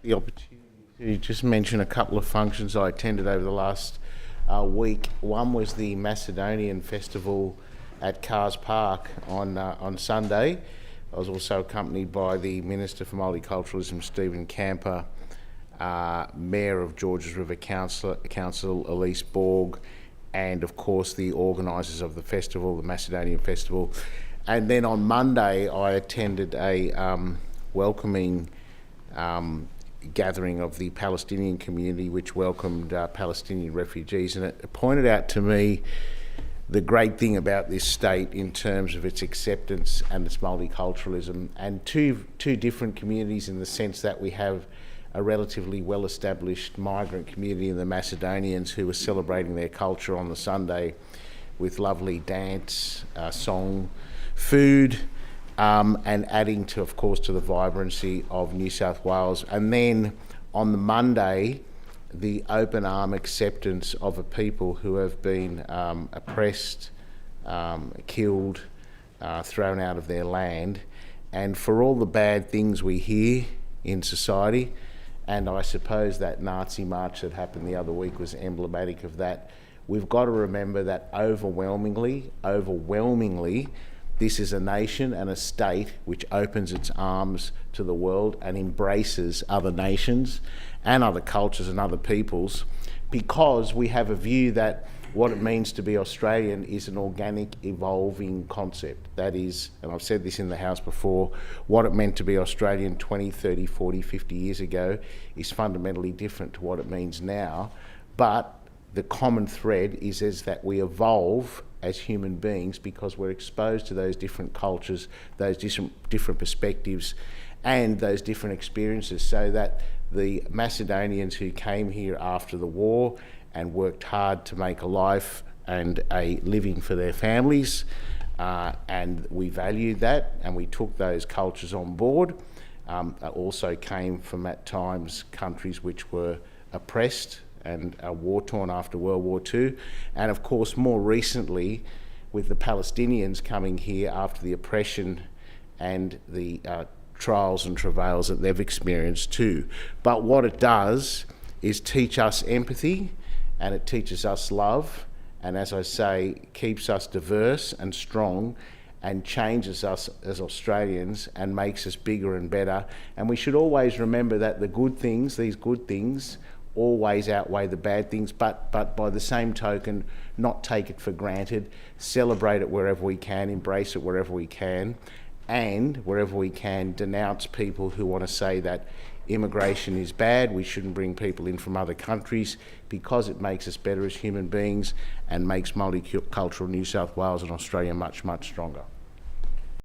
The opportunity to just mention a couple of functions I attended over the last week. One was the Macedonian Festival at Cars Park on Sunday. I was also accompanied by the Minister for Multiculturalism, Stephen Camper, Mayor of Georges River Council, Elise Borg, and of course the organisers of the festival, the Macedonian Festival. And then on Monday I attended a welcoming gathering of the Palestinian community, which welcomed Palestinian refugees, and it pointed out to me the great thing about this state in terms of its acceptance and its multiculturalism, and two different communities in the sense that we have a relatively well-established migrant community in the Macedonians who were celebrating their culture on the Sunday with lovely dance, song, food, and adding to, of course, to the vibrancy of New South Wales. And then on the Monday, the open arm acceptance of a people who have been oppressed, killed, thrown out of their land. And for all the bad things we hear in society, and I suppose that Nazi march that happened the other week was emblematic of that, we've got to remember that overwhelmingly, this is a nation and a state which opens its arms to the world and embraces other nations and other cultures and other peoples, because we have a view that what it means to be Australian is an organic, evolving concept. That is, and I've said this in the House before, what it meant to be Australian 20, 30, 40, 50 years ago is fundamentally different to what it means now. But the common thread is that we evolve as human beings because we're exposed to those different cultures, those different perspectives, and those different experiences, so that the Macedonians who came here after the war and worked hard to make a life and a living for their families, and we valued that and we took those cultures on board. Also came from, at times, countries which were oppressed and war-torn after World War II, and of course more recently with the Palestinians coming here after the oppression and the trials and travails that they've experienced too. But what it does is teach us empathy, and it teaches us love, and as I say, keeps us diverse and strong and changes us as Australians and makes us bigger and better. And we should always remember that the good things, these good things, always outweigh the bad things, but by the same token, not take it for granted, celebrate it wherever we can, embrace it wherever we can, and wherever we can, denounce people who want to say that immigration is bad, we shouldn't bring people in from other countries, because it makes us better as human beings and makes multicultural New South Wales and Australia much, much stronger.